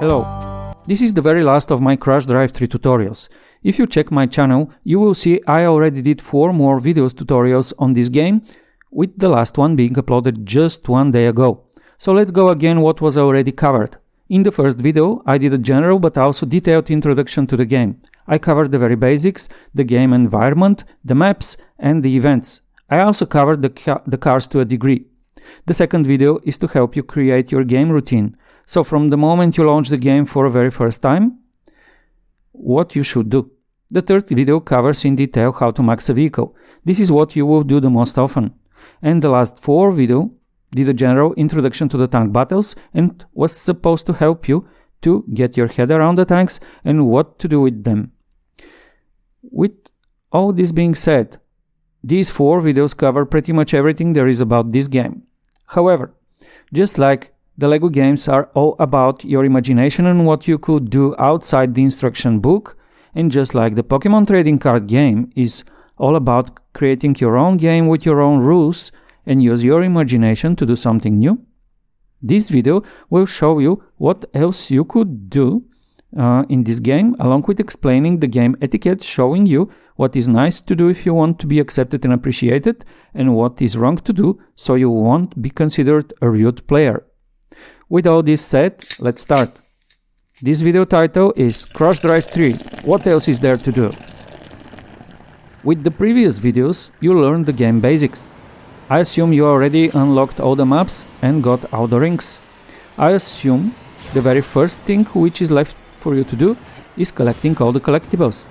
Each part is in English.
Hello, this is the very last of my Crash Drive 3 tutorials. If you check my channel, you will see I already did 4 more videos tutorials on this game, with the last one being uploaded just one day ago. So let's go again what was already covered. In the first video, I did a general but also detailed introduction to the game. I covered the very basics, the game environment, the maps and the events. I also covered the cars to a degree. The second video is to help you create your game routine. So from the moment you launch the game for the very first time, what you should do. The third video covers in detail how to max a vehicle. This is what you will do the most often. And the last 4 video did a general introduction to the tank battles and was supposed to help you to get your head around the tanks and what to do with them. With all this being said, these 4 videos cover pretty much everything there is about this game. However, just like the LEGO games are all about your imagination and what you could do outside the instruction book, and just like the Pokemon trading card game is all about creating your own game with your own rules and use your imagination to do something new, this video will show you what else you could do in this game, along with explaining the game etiquette, showing you what is nice to do if you want to be accepted and appreciated, and what is wrong to do so you won't be considered a rude player. With all this said, let's start. This video title is Crash Drive 3. What else is there to do? With the previous videos, you learned the game basics. I assume you already unlocked all the maps and got all the rings. I assume the very first thing which is left for you to do is collecting all the collectibles.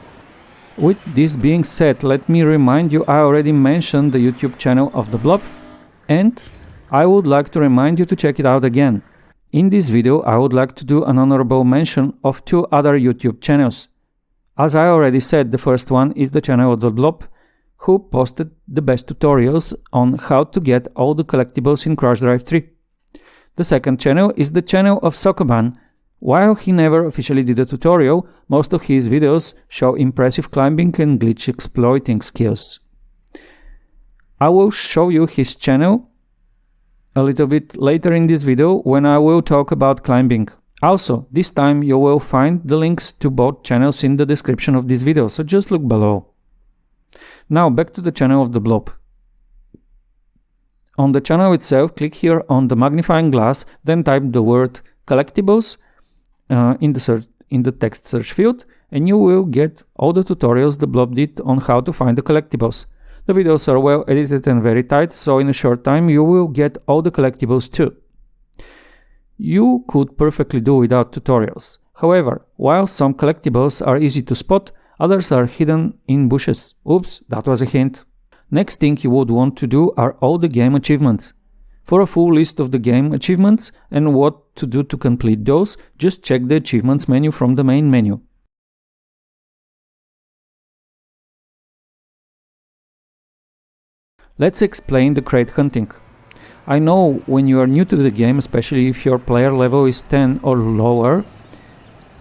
With this being said, let me remind you I already mentioned the YouTube channel of the Blob, and I would like to remind you to check it out again. In this video, I would like to do an honorable mention of 2 other YouTube channels. As I already said, the first one is the channel of the Blob, who posted the best tutorials on how to get all the collectibles in Crash Drive 3. The second channel is the channel of Sokoban. While he never officially did a tutorial, most of his videos show impressive climbing and glitch exploiting skills. I will show you his channel a little bit later in this video when I will talk about climbing. Also, this time you will find the links to both channels in the description of this video, so just look below. Now back to the channel of the Blob. On the channel itself, click here on the magnifying glass, then type the word Collectibles in the text search field, and you will get all the tutorials the Blob did on how to find the collectibles. The videos are well edited and very tight, so in a short time you will get all the collectibles too. You could perfectly do without tutorials. However, while some collectibles are easy to spot, others are hidden in bushes. Oops, that was a hint. Next thing you would want to do are all the game achievements. For a full list of the game achievements and what to do to complete those, just check the achievements menu from the main menu. Let's explain the crate hunting. I know when you are new to the game, especially if your player level is 10 or lower,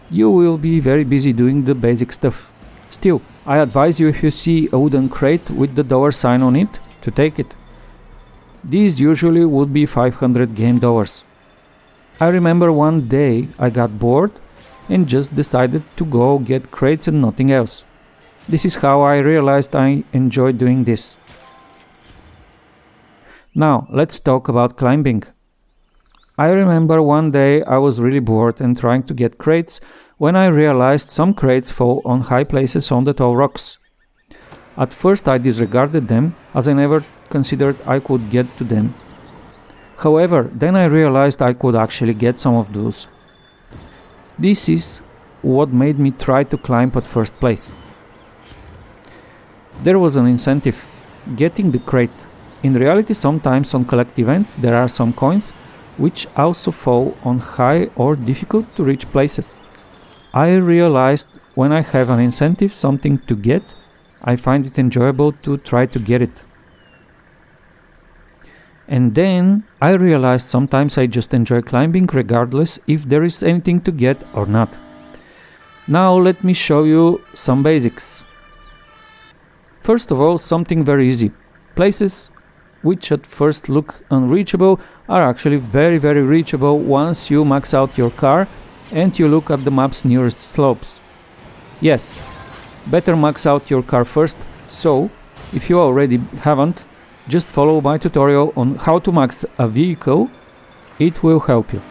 you will be very busy doing the basic stuff. Still, I advise you if you see a wooden crate with the dollar sign on it, to take it. These usually would be 500 game dollars. I remember one day I got bored and just decided to go get crates and nothing else. This is how I realized I enjoy doing this. Now, let's talk about climbing. I remember one day I was really bored and trying to get crates when I realized some crates fall on high places on the tall rocks. At first I disregarded them as I never considered I could get to them. However, then I realized I could actually get some of those. This is what made me try to climb at first place. There was an incentive, getting the crate. In reality, sometimes on collect events there are some coins which also fall on high or difficult to reach places. I realized when I have an incentive, something to get, I find it enjoyable to try to get it. And then I realized sometimes I just enjoy climbing regardless if there is anything to get or not. Now let me show you some basics. First of all, something very easy. Places which at first look unreachable are actually very reachable once you max out your car and you look at the map's nearest slopes. Yes, better max out your car first, so if you already haven't, just follow my tutorial on how to max a vehicle, it will help you.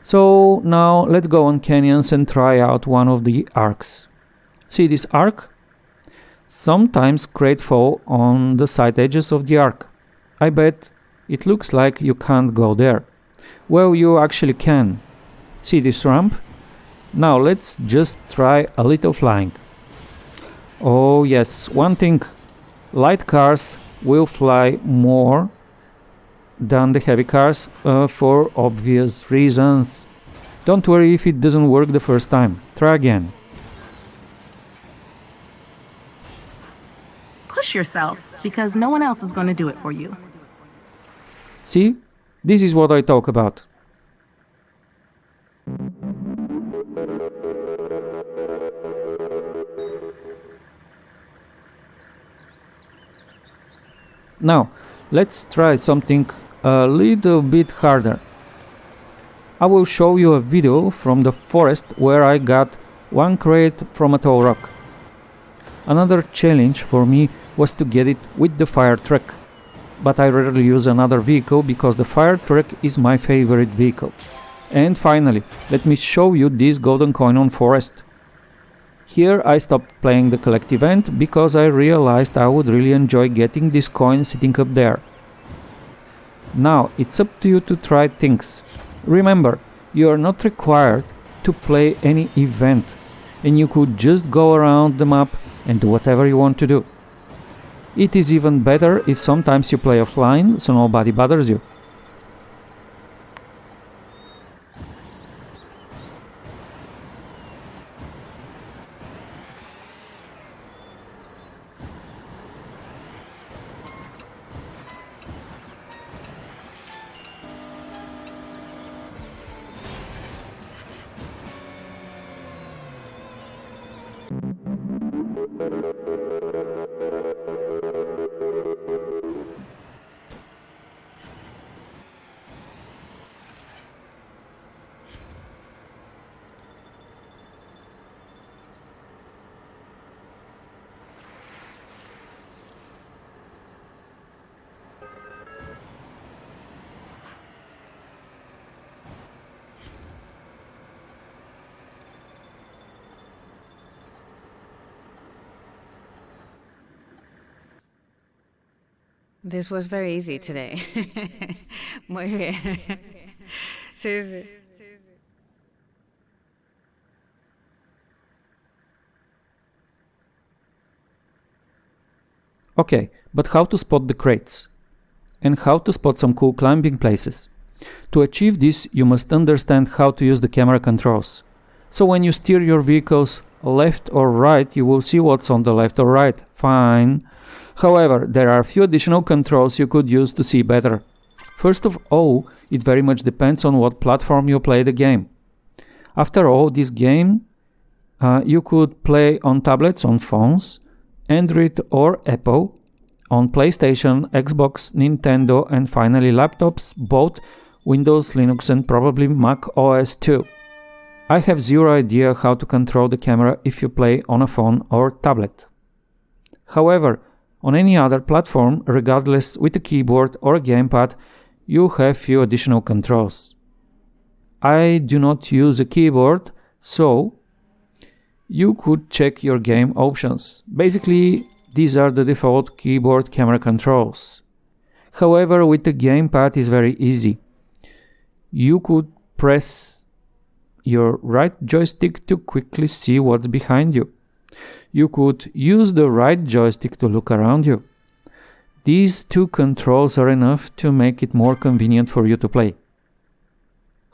So now let's go on canyons and try out one of the arcs. See this arc? Sometimes crates fall on the side edges of the arc. I bet it looks like you can't go there. Well, you actually can. See this ramp? Now let's just try a little flying. Oh yes, one thing, light cars will fly more than the heavy cars for obvious reasons. Don't worry if it doesn't work the first time. Try again. Push yourself, because no one else is going to do it for you. See? This is what I talk about. Now, let's try something a little bit harder. I will show you a video from the forest where I got one crate from a tall rock. Another challenge for me was to get it with the fire truck, but I rarely use another vehicle because the fire truck is my favorite vehicle. And finally, let me show you this golden coin on forest. Here I stopped playing the collect event because I realized I would really enjoy getting this coin sitting up there. Now it's up to you to try things. Remember, you are not required to play any event, and you could just go around the map and do whatever you want to do. It is even better if sometimes you play offline so nobody bothers you. This was very easy today. Muy bien. Sí, sí. Okay, but how to spot the crates? And how to spot some cool climbing places? To achieve this, you must understand how to use the camera controls. So when you steer your vehicles left or right, you will see what's on the left or right. Fine. However, there are a few additional controls you could use to see better. First of all, it very much depends on what platform you play the game. After all, this game you could play on tablets, on phones, Android or Apple, on PlayStation, Xbox, Nintendo, and finally laptops, both Windows, Linux, and probably Mac OS too. I have zero idea how to control the camera if you play on a phone or tablet. However, on any other platform, regardless with a keyboard or a gamepad, you have few additional controls. I do not use a keyboard, so you could check your game options. Basically, these are the default keyboard camera controls. However, with the gamepad is very easy. You could press your right joystick to quickly see what's behind you. You could use the right joystick to look around you. These two controls are enough to make it more convenient for you to play.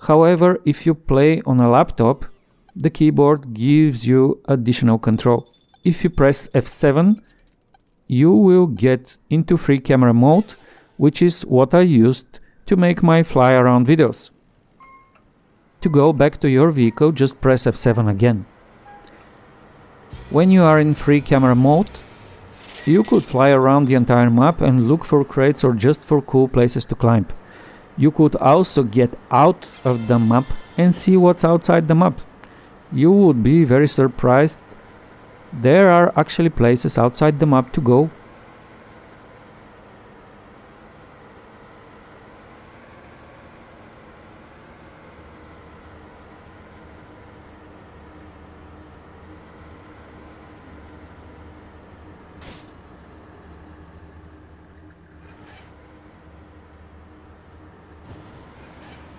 However, if you play on a laptop, the keyboard gives you additional control. If you press F7, you will get into free camera mode, which is what I used to make my fly around videos. To go back to your vehicle, just press F7 again. When you are in free camera mode, you could fly around the entire map and look for crates or just for cool places to climb. You could also get out of the map and see what's outside the map. You would be very surprised. There are actually places outside the map to go.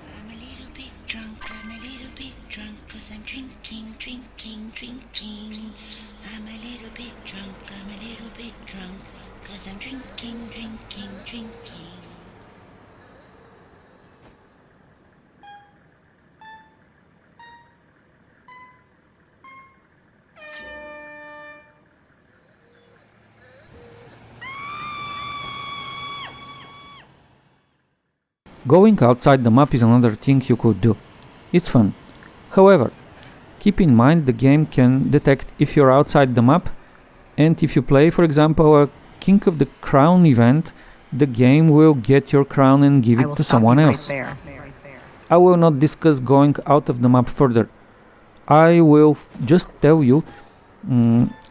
I'm a little bit drunk, 'cause I'm drinking. I'm a little bit drunk, 'cause I'm drinking. Going outside the map is another thing you could do. It's fun. However, keep in mind the game can detect if you're outside the map, and if you play, for example, a King of the Crown event, the game will get your crown and give it to someone else. I will not discuss going out of the map further. I will just tell you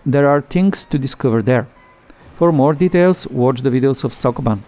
there are things to discover there. For more details, watch the videos of Sokoban.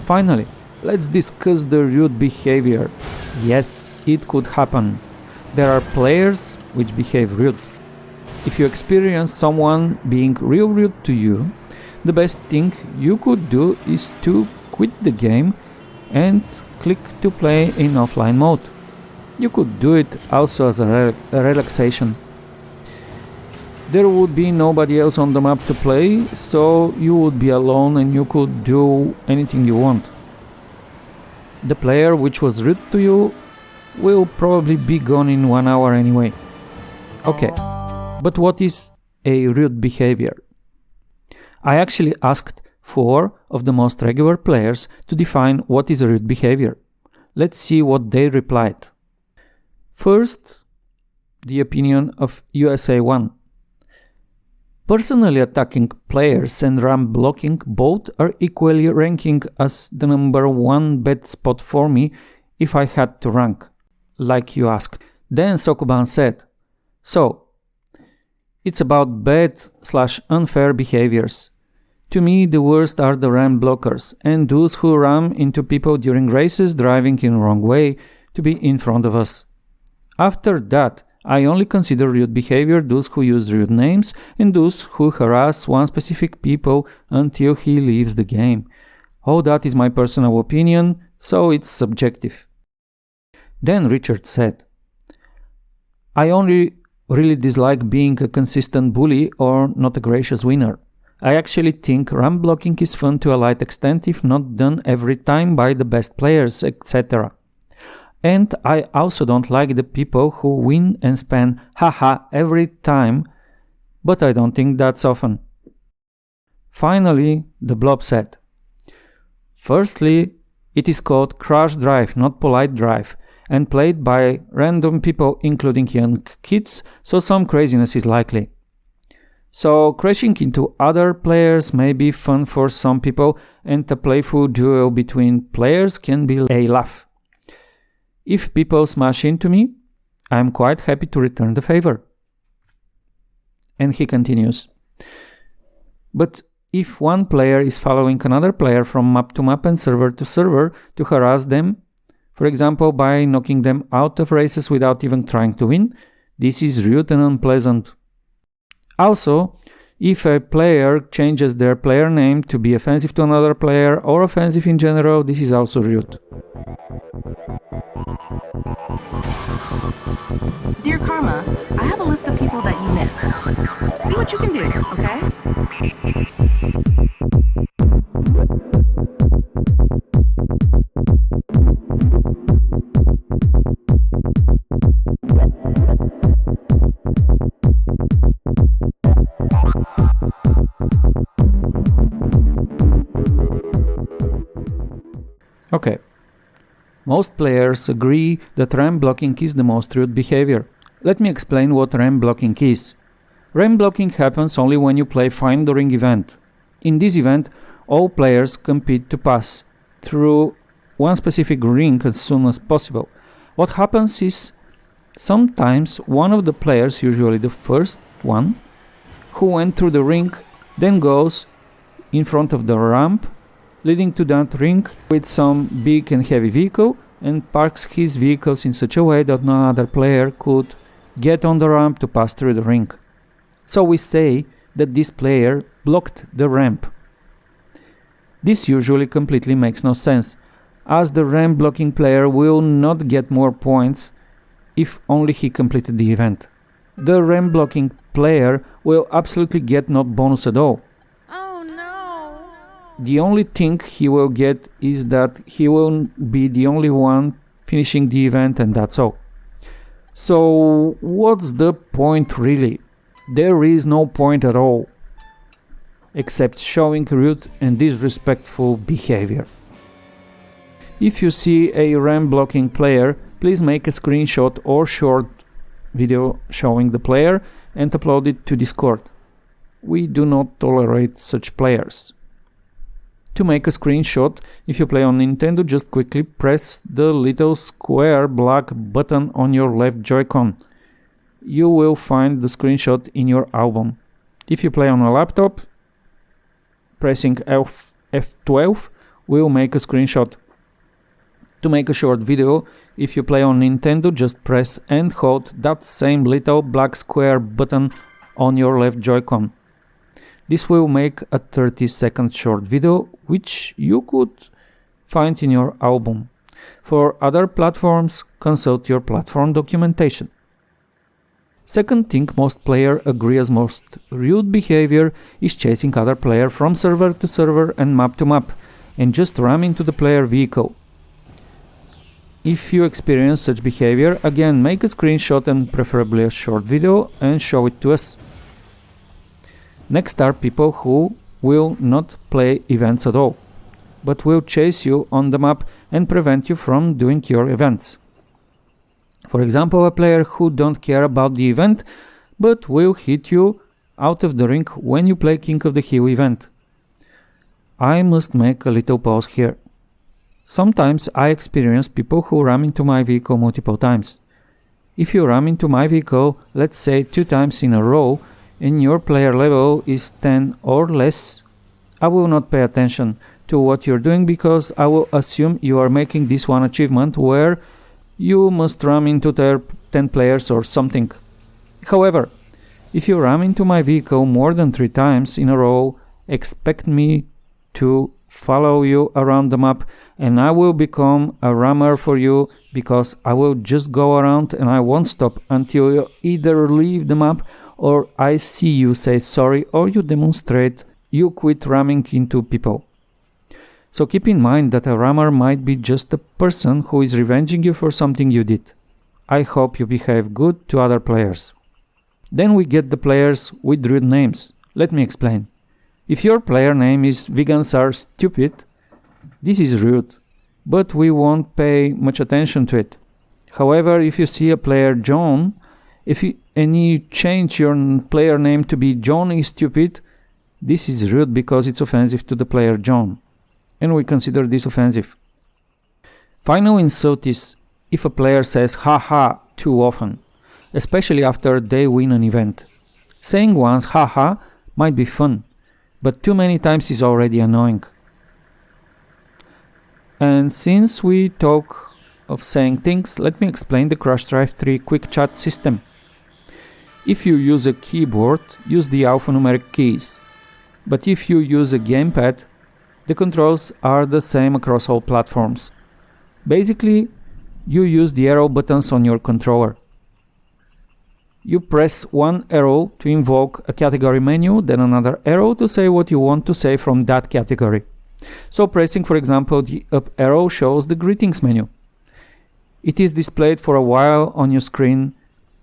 Finally, let's discuss the rude behavior. Yes, it could happen. There are players which behave rude. If you experience someone being real rude to you, the best thing you could do is to quit the game and click to play in offline mode. You could do it also as a relaxation. There would be nobody else on the map to play, so you would be alone and you could do anything you want. The player which was rude to you will probably be gone in 1 hour anyway. Okay, but what is a rude behavior? I actually asked 4 of the most regular players to define what is a rude behavior. Let's see what they replied. First, the opinion of USA1. Personally attacking players and ramp blocking both are equally ranking as the number 1 bad spot for me if I had to rank, like you asked. Then Sokoban said, so, it's about bad/unfair behaviors. To me, the worst are the ramp blockers and those who ram into people during races driving in the wrong way to be in front of us. After that, I only consider rude behavior those who use rude names and those who harass one specific people until he leaves the game. Oh, that is my personal opinion, so it's subjective. Then Richard said, I only really dislike being a consistent bully or not a gracious winner. I actually think ramp blocking is fun to a light extent if not done every time by the best players, etc. And I also don't like the people who win and spam haha every time, but I don't think that's often. Finally, the blob said, firstly, it is called Crash Drive, not Polite Drive, and played by random people including young kids, so some craziness is likely. So crashing into other players may be fun for some people, and a playful duel between players can be a laugh. If people smash into me, I am quite happy to return the favor. And he continues, but if one player is following another player from map to map and server to server to harass them, for example by knocking them out of races without even trying to win, this is rude and unpleasant. Also, if a player changes their player name to be offensive to another player or offensive in general, this is also rude. Dear Karma, I have a list of people that you missed. See what you can do, okay? Okay. Most players agree that ramp blocking is the most rude behavior. Let me explain what ramp blocking is. Ramp blocking happens only when you play Find the Ring event. In this event, all players compete to pass through one specific ring as soon as possible. What happens is, sometimes one of the players, usually the first one, who went through the ring, then goes in front of the ramp leading to that ring with some big and heavy vehicle and parks his vehicles in such a way that no other player could get on the ramp to pass through the ring. So we say that this player blocked the ramp. This usually completely makes no sense, as the ramp blocking player will not get more points if only he completed the event. The ramp blocking player will absolutely get no bonus at all. The only thing he will get is that he will be the only one finishing the event, and that's all. So what's the point really? There is no point at all, except showing rude and disrespectful behavior. If you see a ramp blocking player, please make a screenshot or short video showing the player and upload it to Discord. We do not tolerate such players. To make a screenshot, if you play on Nintendo, just quickly press the little square black button on your left Joy-Con. You will find the screenshot in your album. If you play on a laptop, pressing F12 will make a screenshot. To make a short video, if you play on Nintendo, just press and hold that same little black square button on your left Joy-Con. This will make a 30-second short video, which you could find in your album. For other platforms, consult your platform documentation. Second thing most players agree as most rude behavior is chasing other player from server to server and map to map, and just ram into the player vehicle. If you experience such behavior, again make a screenshot and preferably a short video and show it to us. Next are people who will not play events at all, but will chase you on the map and prevent you from doing your events. For example, a player who don't care about the event, but will hit you out of the ring when you play King of the Hill event. I must make a little pause here. Sometimes I experience people who ram into my vehicle multiple times. If you ram into my vehicle, let's say 2 times in a row, and your player level is 10 or less, I will not pay attention to what you're doing because I will assume you are making this one achievement where you must ram into 10 players or something. However, if you ram into my vehicle more than 3 times in a row, expect me to follow you around the map, and I will become a rammer for you because I will just go around and I won't stop until you either leave the map or I see you say sorry or you demonstrate you quit ramming into people. So keep in mind that a rammer might be just a person who is revenging you for something you did. I hope you behave good to other players. Then we get the players with rude names. Let me explain. If your player name is Vegans Are Stupid, this is rude, but we won't pay much attention to it. However, if you see a player John, and you change your player name to be John is Stupid, this is rude because it's offensive to the player John, and we consider this offensive. Final insult is if a player says haha too often, especially after they win an event. Saying once haha might be fun, but too many times is already annoying. And since we talk of saying things, let me explain the Crash Drive 3 quick chat system. If you use a keyboard, use the alphanumeric keys. But if you use a gamepad, the controls are the same across all platforms. Basically, you use the arrow buttons on your controller. You press one arrow to invoke a category menu, then another arrow to say what you want to say from that category. So pressing, for example, the up arrow shows the greetings menu. It is displayed for a while on your screen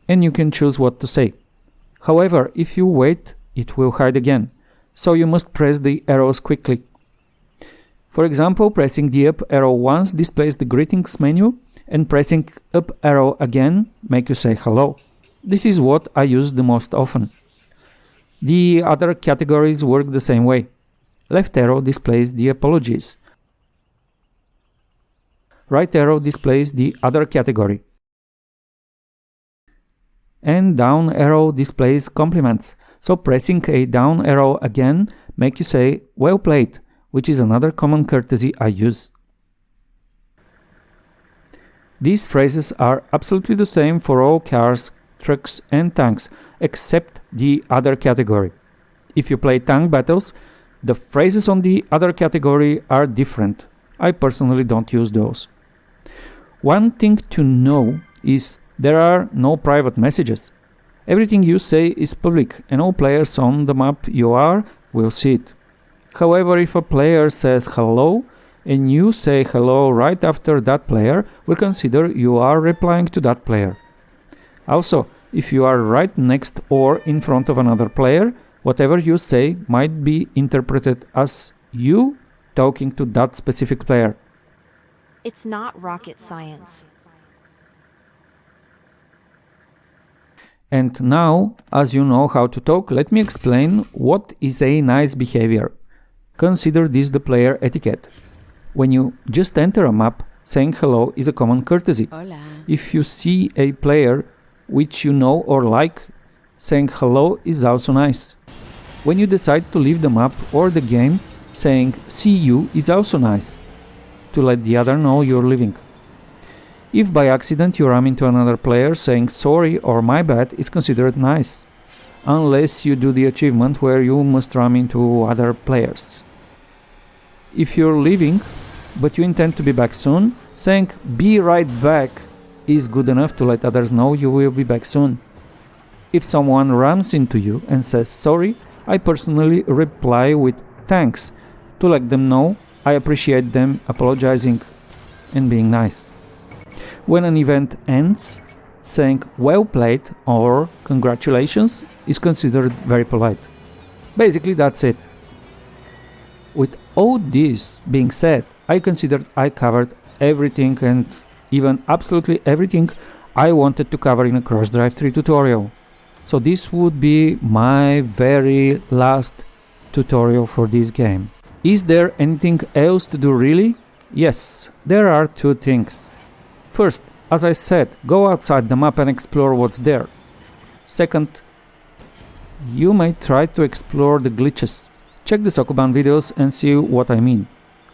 and you can choose what to say. However, if you wait, it will hide again, so you must press the arrows quickly. For example, pressing the up arrow once displays the greetings menu, and pressing up arrow again make you say hello. This is what I use the most often. The other categories work the same way. Left arrow displays the apologies. Right arrow displays the other category. And down arrow displays compliments. So pressing a down arrow again make you say well played, which is another common courtesy I use. These phrases are absolutely the same for all cars, trucks and tanks, except the other category. If you play tank battles, the phrases on the other category are different. I personally don't use those. One thing to know is there are no private messages. Everything you say is public and all players on the map you are will see it. However, if a player says hello and you say hello right after that player, we consider you are replying to that player. Also, if you are right next or in front of another player, whatever you say might be interpreted as you talking to that specific player. It's not rocket science. And now, as you know how to talk, let me explain what is a nice behavior. Consider this the player etiquette. When you just enter a map, saying hello is a common courtesy. Hola. If you see a player which you know or like, saying hello is also nice. When you decide to leave the map or the game, saying see you is also nice, to let the other know you're leaving. If by accident you ram into another player, saying sorry or my bad is considered nice, unless you do the achievement where you must ram into other players. If you're leaving, but you intend to be back soon, saying be right back is good enough to let others know you will be back soon. If someone rams into you and says sorry, I personally reply with thanks to let them know I appreciate them apologizing and being nice. When an event ends, saying well played or congratulations is considered very polite. Basically, that's it. With all this being said, I considered I covered everything and even absolutely everything I wanted to cover in a Crash Drive 3 tutorial. So this would be my very last tutorial for this game. Is there anything else to do really? Yes, there are two things. First, as I said, go outside the map and explore what's there. Second, you may try to explore the glitches. Check the Sokuban videos and see what I mean.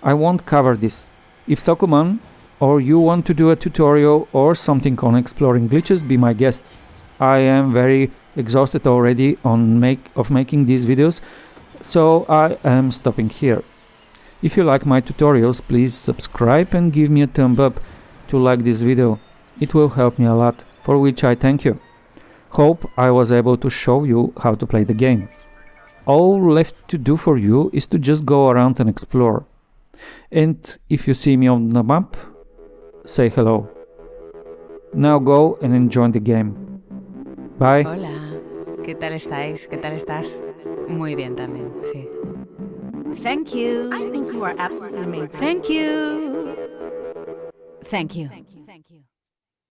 I won't cover this. If Sokuban or you want to do a tutorial or something on exploring glitches, be my guest. I am very exhausted already of making these videos, so I am stopping here. If you like my tutorials, please subscribe and give me a thumb up to like this video. It will help me a lot, for which I thank you. Hope I was able to show you how to play the game. All left to do for you is to just go around and explore. And if you see me on the map, say hello. Now go and enjoy the game. Bye. Hola, ¿qué tal estáis? ¿Qué tal estás? Muy bien también, sí. Thank you. I think you are absolutely amazing. Thank you. Thank you.